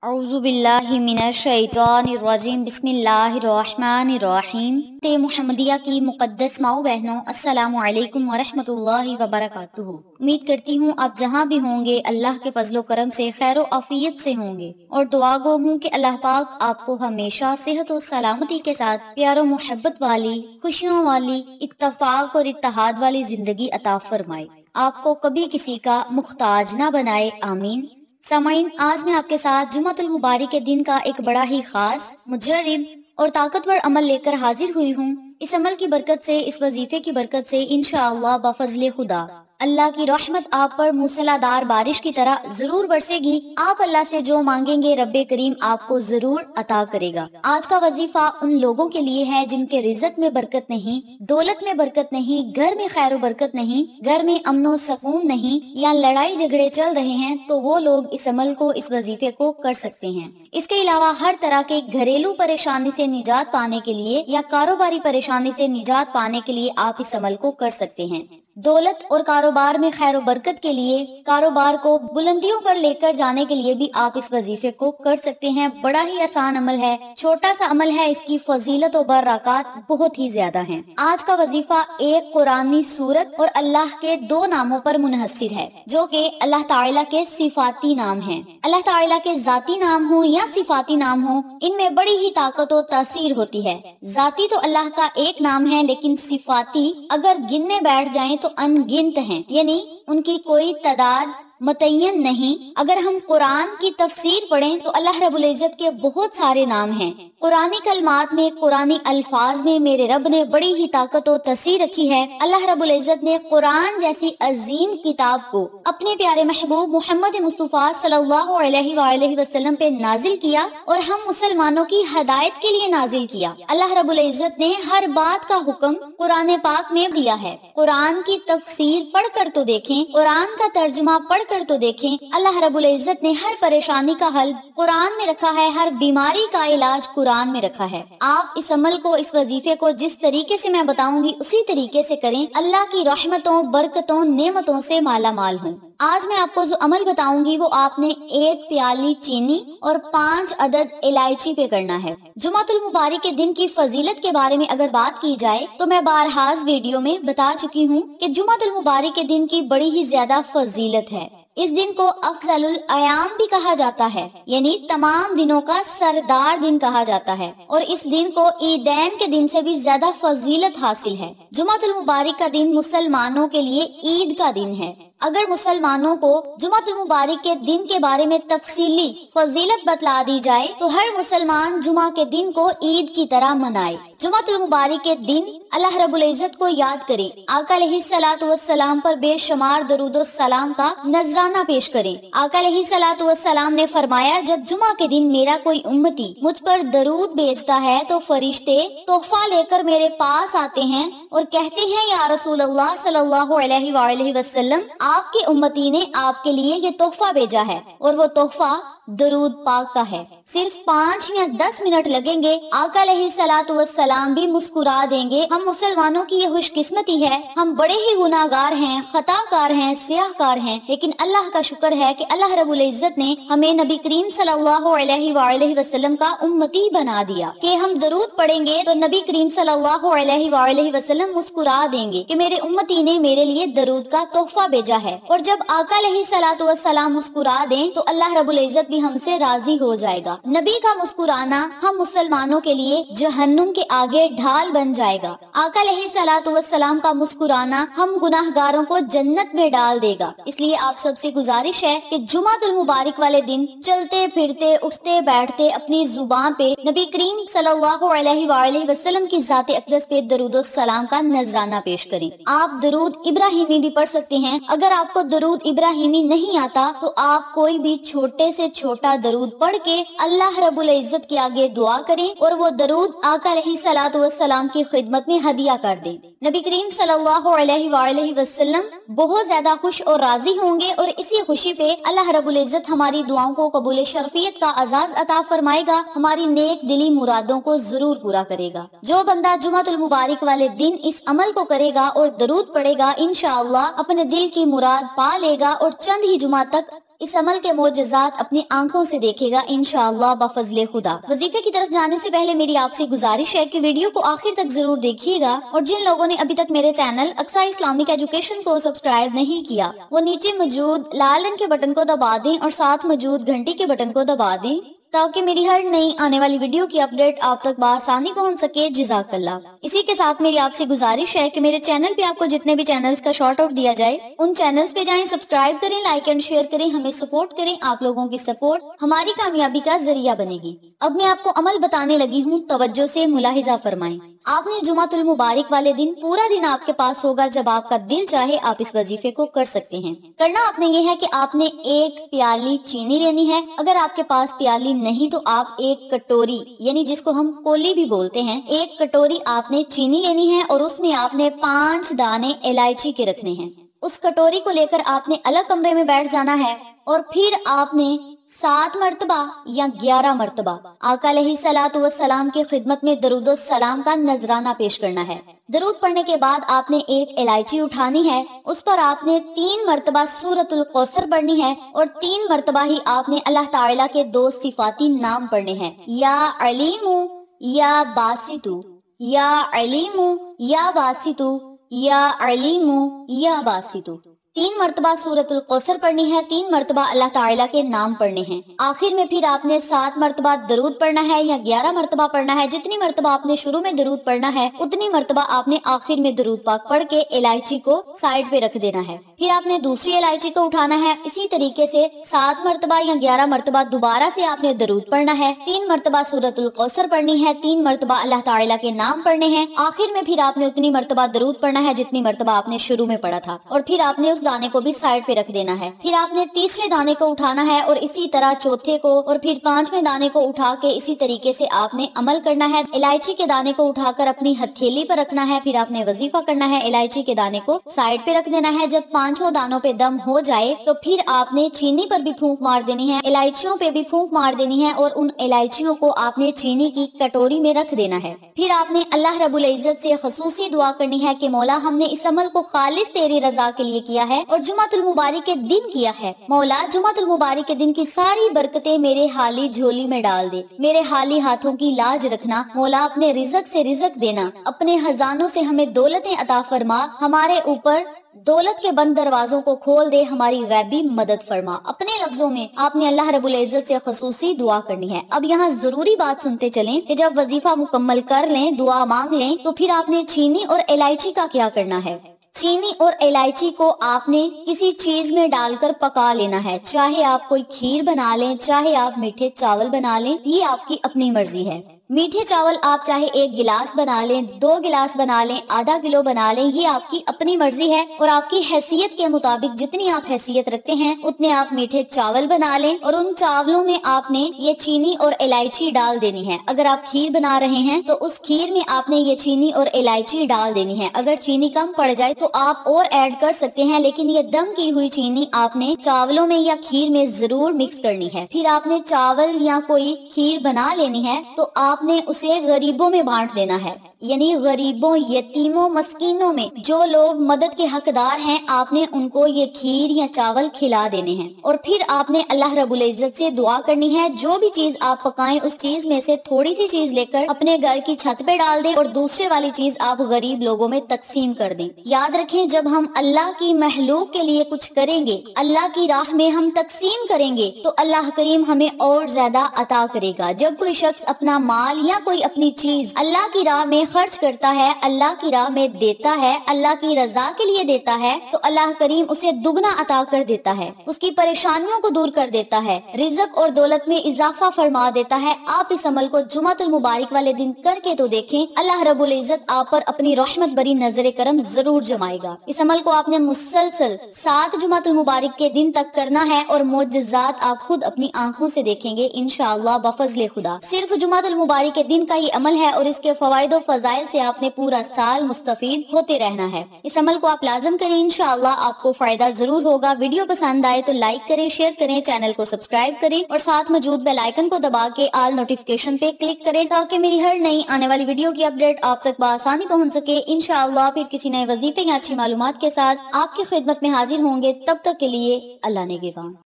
औज़ु बिल्लाहि मिनश शैतानिर रजीम बिस्मिल्लाहिर रहमानिर रहीम। मुहम्मदिया की मुक़द्दस माओ बहनों, अस्सलामु अलैकुम व रहमतुल्लाहि व बरकातुहू। उम्मीद करती हूँ आप जहाँ भी होंगे अल्लाह के फजलो करम से खैर व आफियत से होंगे, और दुआ गो हूँ कि अल्लाह पाक आपको हमेशा सेहत और सलामती के साथ प्यारो मोहब्बत वाली, खुशियों वाली, इत्तफाक और इत्तेहाद वाली जिंदगी अता फरमाए, आपको कभी किसी का मुख्ताज ना बनाए, आमीन। सामाइन, आज मैं आपके साथ जुमातुल मुबारक के दिन का एक बड़ा ही खास, मुजर्रिब और ताकतवर अमल लेकर हाजिर हुई हूँ। इस अमल की बरकत से, इस वजीफे की बरकत से इंशाअल्लाह बफज़ले खुदा अल्लाह की रहमत आप पर मूसलाधार बारिश की तरह जरूर बरसेगी। आप अल्लाह से जो मांगेंगे रब्बे करीम आपको जरूर अता करेगा। आज का वजीफा उन लोगों के लिए है जिनके रिज़्क़ में बरकत नहीं, दौलत में बरकत नहीं, घर में खैर बरकत नहीं, घर में अमनो सकून नहीं, या लड़ाई झगड़े चल रहे हैं, तो वो लोग इस अमल को, इस वजीफे को कर सकते हैं। इसके अलावा हर तरह के घरेलू परेशानी से निजात पाने के लिए या कारोबारी परेशानी से निजात पाने के लिए आप इस अमल को कर सकते हैं। दौलत और कारोबार में खैर बरकत के लिए, कारोबार को बुलंदियों पर लेकर जाने के लिए भी आप इस वजीफे को कर सकते हैं। बड़ा ही आसान अमल है, छोटा सा अमल है, इसकी फजीलत और बरकत बहुत ही ज्यादा हैं। आज का वजीफा एक कुरानी सूरत और अल्लाह के दो नामों पर मुनहसिर है, जो कि अल्लाह ताला के सिफाती नाम हैं। अल्लाह ताला के जाती नाम हो या सिफाती नाम हो, इनमें बड़ी ही ताकत और तासीर होती है। जाती तो अल्लाह का एक नाम है, लेकिन सिफाती अगर गिनने बैठ जाएं तो अनगिनत हैं, यानी उनकी कोई तादाद मुतय्यन नहीं। अगर हम कुरान की तफसीर पढ़ें तो अल्लाह रब्बुल इज्जत के बहुत सारे नाम हैं। कुरानी कलमात में, कुरानी अल्फाज में मेरे रब ने बड़ी ही ताकत और तसीर रखी है। अल्लाह रब्बुल इज्जत ने कुरान जैसी अजीम किताब को अपने प्यारे महबूब मोहम्मद मुस्तफा सल्लल्लाहु अलैहि वसल्लम पे नाजिल किया और हम मुसलमानों की हदायत के लिए नाजिल किया। अल्लाह रब्बुल इज्जत ने हर बात का हुक्म कुरान पाक में दिया है। कुरान की तफसीर पढ़ कर तो देखें, कुरान का तर्जुमा पढ़ कर तो देखें। अल्लाह रब्बुल इज्जत ने हर परेशानी का हल कुरान में रखा है, हर बीमारी का इलाज कुरान में रखा है। आप इस अमल को, इस वजीफे को जिस तरीके से मैं बताऊंगी उसी तरीके से करें, अल्लाह की रहमतों, बरकतों, नेमतों से माला माल हों। आज मैं आपको जो अमल बताऊंगी वो आपने एक प्याली चीनी और 5 अदद इलायची पे करना है। जुमातुल मुबारक के दिन की फजीलत के बारे में अगर बात की जाए तो मैं बारहाज़ वीडियो में बता चुकी हूँ कि जुमातुल मुबारक के दिन की बड़ी ही ज्यादा फजीलत है। इस दिन को अफजलुल अयाम भी कहा जाता है, यानी तमाम दिनों का सरदार दिन कहा जाता है, और इस दिन को ईदैन के दिन से भी ज्यादा फजीलत हासिल है। जुमातुल मुबारक का दिन मुसलमानों के लिए ईद का दिन है। अगर मुसलमानों को जुमातुल मुबारक के दिन के बारे में तफसीली फजीलत बतला दी जाए तो हर मुसलमान जुमा के दिन को ईद की तरह मनाए। जुमातुल मुबारक के दिन अल्लाह रब्बुल इज्जत को याद करें, आका अलैहिस्सलातु वस्सलाम पर बेशुमार दरूदो सलाम का नजराना पेश करें। आका अलैहिस्सलातु वस्सलाम ने फरमाया, जब जुमा के दिन मेरा कोई उम्मती मुझ पर दरूद भेजता है तो फरिश्ते तोहफा लेकर मेरे पास आते हैं और कहते हैं, या रसूल अल्लाह सल्लल्लाहु अलैहि वसल्लम, आपके उम्मती ने आपके लिए ये तोहफा भेजा है, और वो तोहफा दरूद पाक का है। सिर्फ 5 या 10 मिनट लगेंगे, आका अलैहिस्सलातु वस्सलाम भी मुस्कुरा देंगे। हम मुसलमानों की ये खुशकिस्मती है, हम बड़े ही गुनाहगार हैं, खताकार हैं, सियाहकार हैं, लेकिन अल्लाह का शुक्र है कि अल्लाह रब्बुल इज्जत ने हमें नबी करीम सल्लल्लाहु अलैहि वसल्लम का उम्मती बना दिया कि हम दरूद पढ़ेंगे तो नबी करीम सल्लल्लाहु अलैहि वसल्लम मुस्कुरा देंगे कि मेरे उम्मती ने मेरे लिए दरूद का तोहफा भेजा है। और जब आका अलैहिस्सलातु वस्सलाम मुस्कुरा दें तो अल्लाह रब्बुल इज्जत भी हमसे राजी हो जाएगा। नबी का मुस्कुराना हम मुसलमानों के लिए जहन्नुम के आगे ढाल बन जाएगा। आका अलैहिस्सलातु वस्सलाम का मुस्कुराना हम गुनाहगारों को जन्नत में डाल देगा। इसलिए आप सबसे गुजारिश है कि जुमातुल मुबारक वाले दिन चलते फिरते, उठते बैठते अपनी जुबान पे नबी करीम सल्लल्लाहु अलैहि वसल्लम की जाते अक़दस पे दरूदो सलाम का नजराना पेश करें। आप दरूद इब्राहिमी भी पढ़ सकते हैं। अगर आपको दरूद इब्राहिमी नहीं आता तो आप कोई भी छोटे से छोटा दरूद पढ़ के अल्लाह रब्बुल इज्जत के आगे दुआ करें और वो दरूद आका अलैहिस्सलातु वस्सलाम की खिदमत में हदिया कर दें। नबी करीम सल्लल्लाहु अलैहि वसल्लम बहुत ज्यादा खुश और राजी होंगे, और इसी खुशी पे अल्लाह रब्बुल इज्जत हमारी दुआओं को कबूल शरफियत का आजाज अता फरमाएगा, हमारी नेक दिली मुरादों को जरूर पूरा करेगा। जो बंदा जुमातुल मुबारक वाले दिन इस अमल को करेगा और दरूद पढ़ेगा, इंशाअल्लाह अपने दिल की मुराद पा लेगा और चंद ही जुमा तक इस अमल के मोजज़ात अपनी आंखों से देखेगा इंशाअल्लाह बफज़ले खुदा। वजीफे की तरफ जाने से पहले मेरी आपसे गुजारिश है कि वीडियो को आखिर तक जरूर देखिएगा और जिन लोगों ने अभी तक मेरे चैनल अक्सा इस्लामिक एजुकेशन को सब्सक्राइब नहीं किया वो नीचे मौजूद लाल रंग के बटन को दबा दें और साथ मौजूद घंटी के बटन को दबा दें ताकि मेरी हर नई आने वाली वीडियो की अपडेट आप तक बआसानी पहुंच सके। जज़ाकल्लाह। इसी के साथ मेरी आपसे गुजारिश है कि मेरे चैनल पे आपको जितने भी चैनल्स का शॉर्ट आउट दिया जाए उन चैनल्स पे जाएं, सब्सक्राइब करें, लाइक एंड शेयर करें, हमें सपोर्ट करें। आप लोगों की सपोर्ट हमारी कामयाबी का जरिया बनेगी। अब मैं आपको अमल बताने लगी हूँ, तवज्जो से मुलाहिजा फरमाएं। आपने जुमातुल मुबारक वाले दिन पूरा दिन आपके पास होगा, जब आपका दिल चाहे आप इस वजीफे को कर सकते हैं। करना आपने ये है कि आपने एक प्याली चीनी लेनी है। अगर आपके पास प्याली नहीं तो आप एक कटोरी यानी जिसको हम कोली भी बोलते हैं, एक कटोरी आपने चीनी लेनी है और उसमें आपने 5 दाने इलायची के रखने हैं। उस कटोरी को लेकर आपने अलग कमरे में बैठ जाना है और फिर आपने 7 मरतबा या 11 मरतबा आका अलैहिस्सलातु वस्सलाम की खिदमत में दरूदो सलाम का नजराना पेश करना है। दरूद पढ़ने के बाद आपने एक इलायची उठानी है, उस पर आपने 3 मरतबा सूरतुल कौसर पढ़नी है और 3 मरतबा ही आपने अल्लाह ताला के 2 सिफाती नाम पढ़ने हैं, या अलीमु या बासितु, या अलीमु या बासितु, या अलीमु या बासितु। 3 मरतबा सूरतुल कौसर पढ़नी है, 3 मरतबा अल्लाह ताला के नाम पढ़ने हैं। आखिर में फिर आपने 7 मरतबा दरूद पढ़ना है या 11 मरतबा पढ़ना है। जितनी मरतबा आपने शुरू में दरूद पढ़ना है उतनी मरतबा आपने आखिर में दरूद पाक पढ़ के इलायची को साइड पे रख देना है। फिर आपने दूसरी इलायची को उठाना है। इसी तरीके से 7 मरतबा या 11 मरतबा दोबारा से आपने दरूद पढ़ना है, 3 मरतबा सूरतुल कौसर पढ़नी है, 3 मरतबा अल्लाह ताला के नाम पढ़ने हैं। आखिर में फिर आपने उतनी मरतबा दरूद पढ़ना है जितनी मरतबा आपने शुरू में पढ़ा था और फिर आपने दाने को भी साइड पे रख देना है। फिर आपने तीसरे दाने को उठाना है और इसी तरह चौथे को और फिर 5वें दाने को उठा के इसी तरीके से आपने अमल करना है। इलायची के दाने को उठाकर अपनी हथेली पर रखना है। फिर आपने वजीफा करना है, इलायची के दाने को साइड पे रख देना है। जब 5 दानों पे दम हो जाए तो फिर आपने चीनी पर भी फूंक मार देनी है, इलायचियों पे भी फूंक मार देनी है और उन इलायचियों को आपने चीनी की कटोरी में रख देना है। फिर आपने अल्लाह रब्बुल इज्जत से खसूसी दुआ करनी है कि मौला हमने इस अमल को खालिस तेरी रजा के लिए किया है और जुमातुल मुबारक के दिन किया है। मौला जुमातुल मुबारक के दिन की सारी बरकतें मेरे हाली झोली में डाल दे, मेरे हाली हाथों की लाज रखना। मौला अपने रिज़्क से रिज़्क देना, अपने खजानों से हमें दौलतें अता फरमा, हमारे ऊपर दौलत के बंद दरवाजों को खोल दे, हमारी गैबी मदद फरमा। अपने लफ्जों में आपने अल्लाह रब्बुल इज्जत से खसूसी दुआ करनी है। अब यहाँ जरूरी बात सुनते चलें कि जब वजीफा मुकम्मल कर लें, दुआ मांग लें, तो फिर आपने चीनी और इलायची का क्या करना है। चीनी और इलायची को आपने किसी चीज में डालकर पका लेना है। चाहे आप कोई खीर बना लें, चाहे आप मीठे चावल बना लें, ये आपकी अपनी मर्जी है। मीठे चावल आप चाहे 1 गिलास बना लें, 2 गिलास बना लें, आधा किलो बना लें, ये आपकी अपनी मर्जी है और आपकी हैसियत के मुताबिक जितनी आप हैसियत रखते हैं उतने आप मीठे चावल बना लें और उन चावलों में आपने ये चीनी और इलायची डाल देनी है। अगर आप खीर बना रहे हैं तो उस खीर में आपने ये चीनी और इलायची डाल देनी है। अगर चीनी कम पड़ जाए तो आप और ऐड कर सकते हैं, लेकिन ये दम की हुई चीनी आपने चावलों में या खीर में जरूर मिक्स करनी है। फिर आपने चावल या कोई खीर बना लेनी है तो आपने उसे गरीबों में बांट देना है, यानी गरीबों, यतीमों, मस्कीनों में जो लोग मदद के हकदार हैं आपने उनको ये खीर या चावल खिला देने हैं। और फिर आपने अल्लाह रब्बुल इज्जत से दुआ करनी है, जो भी चीज आप पकाएं उस चीज में से थोड़ी सी चीज लेकर अपने घर की छत पे डाल दें और दूसरे वाली चीज आप गरीब लोगों में तकसीम कर दें। याद रखें, जब हम अल्लाह की महलूक के लिए कुछ करेंगे, अल्लाह की राह में हम तकसीम करेंगे तो अल्लाह करीम हमें और ज्यादा अता करेगा। जब कोई शख्स अपना माल या कोई अपनी चीज अल्लाह की राह में खर्च करता है, अल्लाह की राह में देता है, अल्लाह की रजा के लिए देता है, तो अल्लाह करीम उसे दुगना अता कर देता है, उसकी परेशानियों को दूर कर देता है, रिज़्क और दौलत में इजाफा फरमा देता है। आप इस अमल को जुमातुल मुबारक वाले दिन करके तो देखें, अल्लाह रब्बुल इज्जत आप पर अपनी रहमत भरी नजर करम जरूर जमाएगा। इस अमल को आपने मुसलसल 7 जुमातुल मुबारक के दिन तक करना है और मोजज़ात आप खुद अपनी आंखों से देखेंगे इंशाअल्लाह बफज़ले खुदा। सिर्फ जुमातुल मुबारक के दिन का ये अमल है और इसके फवाइद और फजाइल से आपने पूरा साल मुस्तफीद होते रहना है। इस अमल को आप लाजम करें, इंशाअल्लाह आपको फायदा जरूर होगा। वीडियो पसंद आए तो लाइक करें, शेयर करें, चैनल को सब्सक्राइब करें और साथ मौजूद बेल आइकन को दबा के ऑल नोटिफिकेशन पे क्लिक करें ताकि मेरी हर नई आने वाली वीडियो की अपडेट आप तक बआसानी पहुंच सके। इंशाअल्लाह फिर किसी नए वजीफे या अच्छी मालूमात के साथ आपकी खिदमत में हाजिर होंगे। तब तक के लिए अल्लाह नेगेबान।